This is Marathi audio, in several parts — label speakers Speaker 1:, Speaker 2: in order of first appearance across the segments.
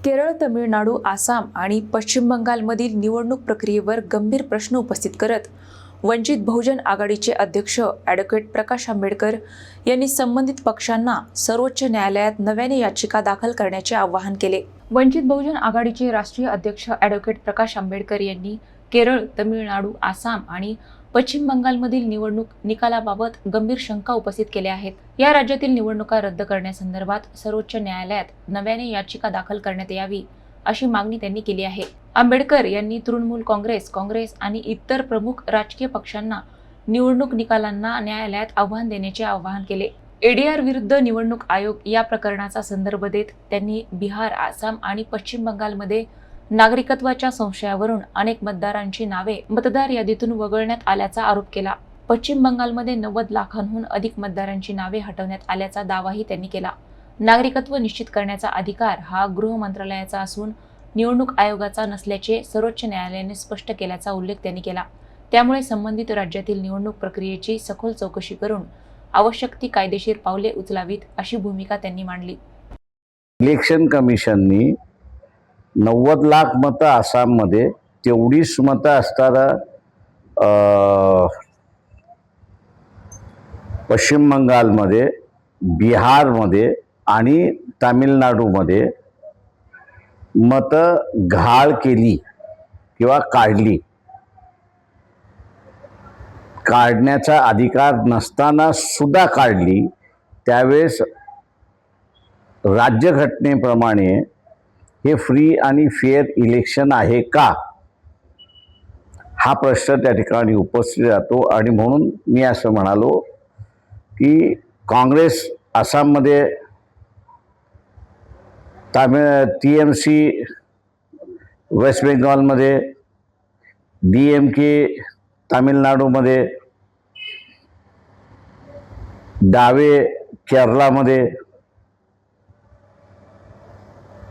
Speaker 1: केरळ, तमिळनाडू, आसाम आणि पश्चिम बंगालमधील निवडणूक प्रक्रियेवर गंभीर प्रश्न उपस्थित करत वंचित बहुजन आघाडीचे अध्यक्ष ॲडव्होकेट प्रकाश आंबेडकर यांनी संबंधित पक्षांना सर्वोच्च न्यायालयात नव्याने याचिका दाखल करण्याचे आवाहन केले। वंचित बहुजन आघाडीचे राष्ट्रीय अध्यक्ष ॲडव्होकेट प्रकाश आंबेडकर यांनी केरळ, तमिळनाडू, आसाम आणि पश्चिम बंगालमधील निवडणूक निकालाबाबत गंभीर शंका उपस्थित केल्या आहेत। या राज्यातील निवडणुका रद्द करण्यासंदर्भात सर्वोच्च न्यायालयात नव्याने याचिका दाखल करण्यात यावी अशी मागणी त्यांनी केली आहे। आंबेडकर यांनी तृणमूल काँग्रेस आणि इतर प्रमुख राजकीय पक्षांना निवडणूक निकालांना न्यायालयात आव्हान देण्याचे आवाहन केले। एडीआर विरुद्ध निवडणूक आयोग या प्रकरणाचा संदर्भ देत त्यांनी बिहार, आसाम आणि पश्चिम बंगालमध्ये नागरिकत्वाच्या संशयावरून अनेक मतदारांची नावे मतदार यादीतून वगळण्यात आल्याचा आरोप केला। पश्चिम बंगालमध्ये 90 लाखांहून अधिक मतदारांची नावे हटवण्यात आल्याचा दावाही त्यांनी केला। नागरिकत्व निश्चित करण्याचा अधिकार हा गृह मंत्रालयाचा असून निवडणूक आयोगाचा नसल्याचे सर्वोच्च न्यायालयाने स्पष्ट केल्याचा उल्लेख त्यांनी केला। त्यामुळे संबंधित राज्यातील निवडणूक प्रक्रियेची सखोल चौकशी करून आवश्यक ती कायदेशीर पावले उचलावीत अशी भूमिका त्यांनी मांडली।
Speaker 2: इलेक्शन कमिशननी 90 लाख मतं आसाममध्ये, तेवढीच मतं असताना पश्चिम बंगालमध्ये, बिहारमध्ये आणि तामिळनाडूमध्ये मतं घाळ केली किंवा काढली। काढण्याचा अधिकार नसताना सुद्धा काढली। त्यावेळेस राज्यघटनेप्रमाणे हे फ्री आणि फेअर इलेक्शन आहे का, हा प्रश्न त्या ठिकाणी उपस्थित राहतो। आणि म्हणून मी असं म्हणालो की काँग्रेस आसाममध्ये, TMC वेस्ट बेंगॉलमध्ये, DMK तामिळनाडूमध्ये, डावे केरळामध्ये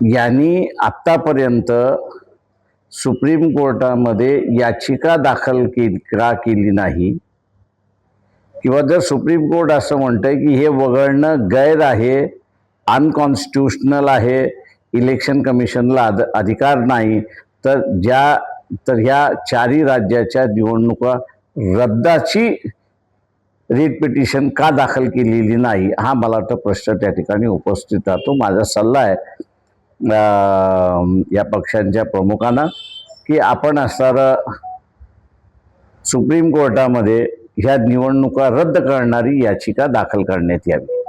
Speaker 2: यांनी आत्तापर्यंत सुप्रीम कोर्टामध्ये याचिका दाखल केली नाही, किंवा जर सुप्रीम कोर्ट असं म्हणतंय की हे वगळणं गैर आहे, अनकॉन्स्टिट्यूशनल आहे, इलेक्शन कमिशनला अधिकार नाही, तर ह्या चारही राज्याच्या निवडणुका रद्दाची रिट पिटिशन का दाखल केलेली नाही, हा मला वाटतं प्रश्न त्या ठिकाणी उपस्थित राहतो। माझा सल्ला आहे या पक्षांच्या प्रमुखांना की आपण असणारं सुप्रीम कोर्टामध्ये ह्या निवडणुका रद्द करणारी याचिका दाखल करण्यात यावी।